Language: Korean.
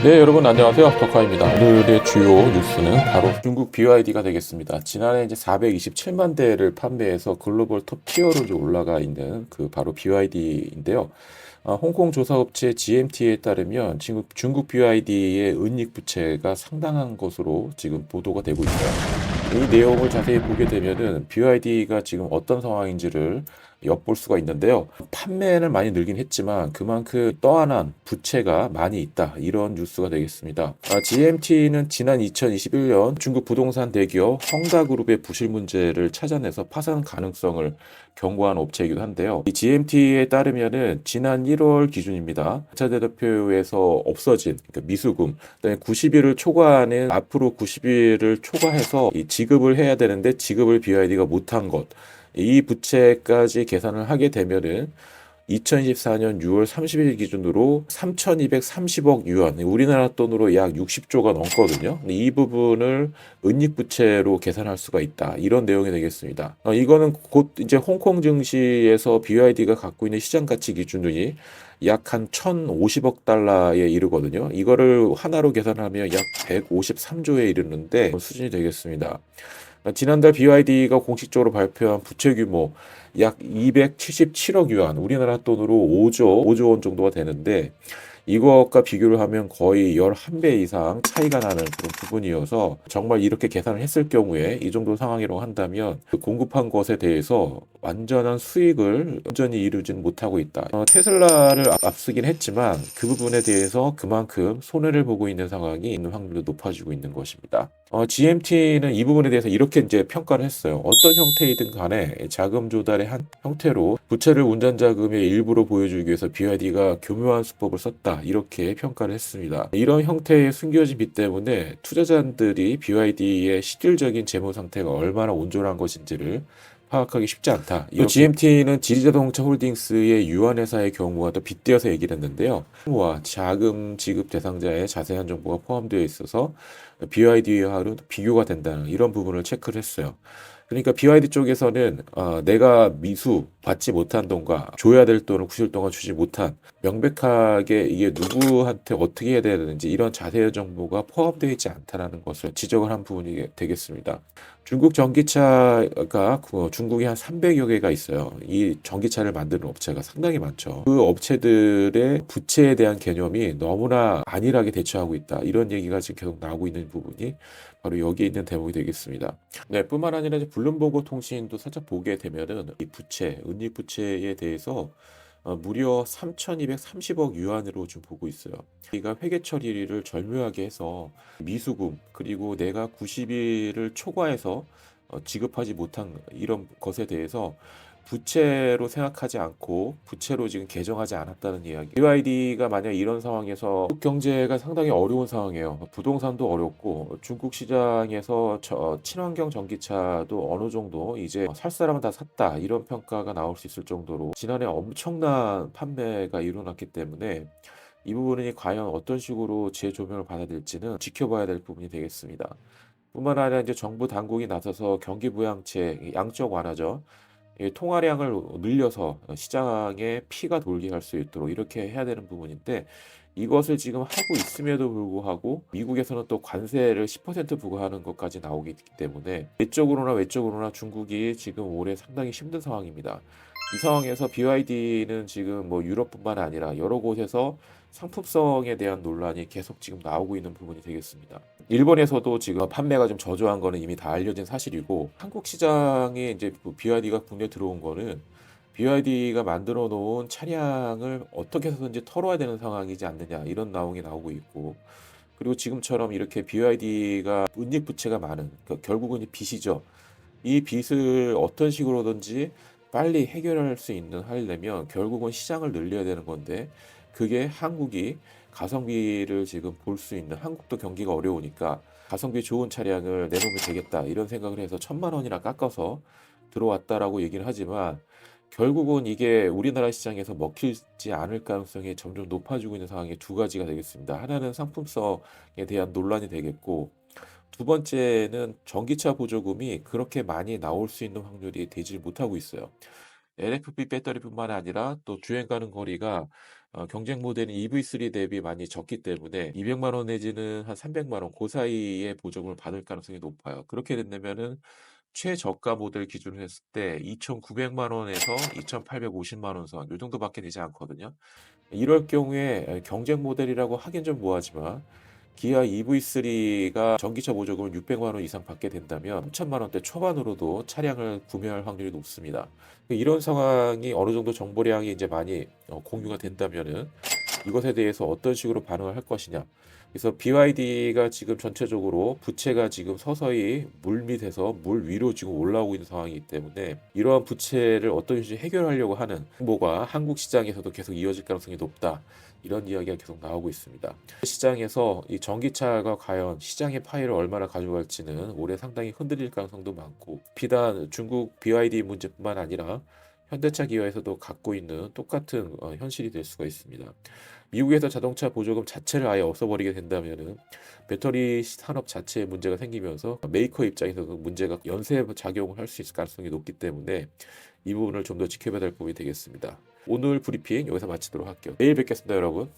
네, 여러분 안녕하세요. 덕화입니다. 오늘의 주요 뉴스는 바로 중국 BYD가 되겠습니다. 지난해 이제 427만 대를 판매해서 글로벌 톱 티어로 좀 올라가 있는 그 바로 BYD인데요. 홍콩 조사업체 GMT에 따르면 중국 BYD의 은닉 부채가 상당한 것으로 지금 보도가 되고 있어요. 이 내용을 자세히 보게 되면은 BYD가 지금 어떤 상황인지를 엿볼 수가 있는데요. 판매는 많이 늘긴 했지만 그만큼 떠안은 부채가 많이 있다. 이런 뉴스가 되겠습니다. GMT는 지난 2021년 중국 부동산 대기업 헝다그룹의 부실 문제를 찾아내서 파산 가능성을 경고한 업체이기도 한데요. 이 GMT에 따르면은 지난 1월 기준입니다. 4차 대표에서 없어진 그러니까 미수금, 그다음에 90일을 초과하는 앞으로 90일을 초과해서 이 지급을 해야 되는데 지급을 BYD가 못한 것. 이 부채까지 계산을 하게 되면은 2024년 6월 30일 기준으로 3,230억 유안, 우리나라 돈으로 약 60조가 넘거든요. 근데 이 부분을 은닉부채로 계산할 수가 있다. 이런 내용이 되겠습니다. 이거는 곧 이제 홍콩 증시에서 BYD가 갖고 있는 시장 가치 기준이 약 한 1,050억 달러에 이르거든요. 이거를 하나로 계산하면 약 153조에 이르는데 수준이 되겠습니다. 지난달 BYD가 공식적으로 발표한 부채 규모 약 277억 유안, 우리나라 돈으로 5조 원 정도가 되는데 이것과 비교를 하면 거의 11배 이상 차이가 나는 그런 부분이어서 정말 이렇게 계산을 했을 경우에 이 정도 상황이라고 한다면 그 공급한 것에 대해서 완전한 수익을 온전히 이루진 못하고 있다. 테슬라를 앞서긴 했지만 그 부분에 대해서 그만큼 손해를 보고 있는 상황이 있는 확률도 높아지고 있는 것입니다. GMT는 이 부분에 대해서 이렇게 이제 평가를 했어요. 어떤 형태이든 간에 자금 조달의 한 형태로 부채를 운전자금의 일부로 보여주기 위해서 BYD가 교묘한 수법을 썼다. 이렇게 평가를 했습니다. 이런 형태의 숨겨진 빚 때문에 투자자들이 BYD의 실질적인 재무 상태가 얼마나 온전한 것인지를 파악하기 쉽지 않다. 이 GMT는 지리자동차 홀딩스의 유한회사의 경우와 또 빗대어서 얘기를 했는데요. 와 자금 지급 대상자의 자세한 정보가 포함되어 있어서 BYD와는 비교가 된다는 이런 부분을 체크를 했어요. 그러니까 BYD 쪽에서는 내가 미수 받지 못한 돈과 줘야 될 돈을 90일 동안 주지 못한 명백하게 이게 누구한테 어떻게 해야 되는지 이런 자세한 정보가 포함되어 있지 않다는 것을 지적을 한 부분이 되겠습니다. 중국 전기차가 중국에 한 300여 개가 있어요. 이 전기차를 만드는 업체가 상당히 많죠. 그 업체들의 부채에 대한 개념이 너무나 안일하게 대처하고 있다. 이런 얘기가 지금 계속 나오고 있는 부분이 바로 여기에 있는 대목이 되겠습니다. 네, 뿐만 아니라 이제 블룸버그 통신도 살짝 보게 되면은 이 부채, 은닉 부채에 대해서 무려 3,230억 유안으로 좀 보고 있어요. 우리가 회계 처리를 절묘하게 해서 미수금 그리고 내가 90일을 초과해서 지급하지 못한 이런 것에 대해서 부채로 생각하지 않고 부채로 지금 개정하지 않았다는 이야기. BYD가 만약 이런 상황에서 중국 경제가 상당히 어려운 상황이에요. 부동산도 어렵고 중국 시장에서 친환경 전기차도 어느 정도 이제 살 사람은 다 샀다 이런 평가가 나올 수 있을 정도로 지난해 엄청난 판매가 일어났기 때문에 이 부분이 과연 어떤 식으로 재조명을 받아야 될지는 지켜봐야 될 부분이 되겠습니다. 뿐만 아니라 이제 정부 당국이 나서서 경기 부양책 양적 완화죠. 통화량을 늘려서 시장에 피가 돌게 할 수 있도록 이렇게 해야 되는 부분인데 이것을 지금 하고 있음에도 불구하고 미국에서는 또 관세를 10% 부과하는 것까지 나오기 때문에 내적으로나 외적으로나 중국이 지금 올해 상당히 힘든 상황입니다. 이 상황에서 BYD는 지금 뭐 유럽뿐만 아니라 여러 곳에서 상품성에 대한 논란이 계속 지금 나오고 있는 부분이 되겠습니다. 일본에서도 지금 판매가 좀 저조한 거는 이미 다 알려진 사실이고 한국 시장에 이제 BYD가 국내 들어온 거는 BYD가 만들어 놓은 차량을 어떻게 해서든지 털어야 되는 상황이지 않느냐 이런 나오기 나오고 있고 그리고 지금처럼 이렇게 BYD가 은닉 부채가 많은 그러니까 결국은 이 빚이죠. 이 빚을 어떤 식으로든지 빨리 해결할 수 있는 하려면 결국은 시장을 늘려야 되는 건데 그게 한국이 가성비를 지금 볼 수 있는 한국도 경기가 어려우니까 가성비 좋은 차량을 내놓으면 되겠다 이런 생각을 해서 1,000만 원이나 깎아서 들어왔다라고 얘기를 하지만 결국은 이게 우리나라 시장에서 먹히지 않을 가능성이 점점 높아지고 있는 상황이 두 가지가 되겠습니다. 하나는 상품성에 대한 논란이 되겠고 두 번째는 전기차 보조금이 그렇게 많이 나올 수 있는 확률이 되질 못하고 있어요. LFP 배터리뿐만 아니라 또 주행 가는 거리가 경쟁 모델인 EV3 대비 많이 적기 때문에 200만 원 내지는 한 300만 원 그 사이의 보조금을 받을 가능성이 높아요. 그렇게 된다면은 최저가 모델 기준으로 했을 때 2,900만 원에서 2,850만 원 선 요 정도밖에 되지 않거든요. 이럴 경우에 경쟁 모델이라고 하긴 좀 뭐하지만 기아 EV3가 전기차 보조금을 600만 원 이상 받게 된다면 3천만 원대 초반으로도 차량을 구매할 확률이 높습니다. 이런 상황이 어느 정도 정보량이 이제 많이 공유가 된다면은 이것에 대해서 어떤 식으로 반응을 할 것이냐. 그래서 BYD가 지금 전체적으로 부채가 지금 서서히 물 밑에서 물 위로 지금 올라오고 있는 상황이기 때문에 이러한 부채를 어떤 식으로 해결하려고 하는 행보가 한국 시장에서도 계속 이어질 가능성이 높다. 이런 이야기가 계속 나오고 있습니다. 시장에서 이 전기차가 과연 시장의 파이를 얼마나 가져갈지는 올해 상당히 흔들릴 가능성도 많고, 비단 중국 BYD 문제뿐만 아니라 현대차 기아에서도 갖고 있는 똑같은 현실이 될 수가 있습니다. 미국에서 자동차 보조금 자체를 아예 없애버리게 된다면은 배터리 산업 자체에 문제가 생기면서 메이커 입장에서도 문제가 연쇄 작용을 할 수 있을 가능성이 높기 때문에 이 부분을 좀 더 지켜봐야 될 부분이 되겠습니다. 오늘 브리핑 여기서 마치도록 할게요. 내일 뵙겠습니다, 여러분.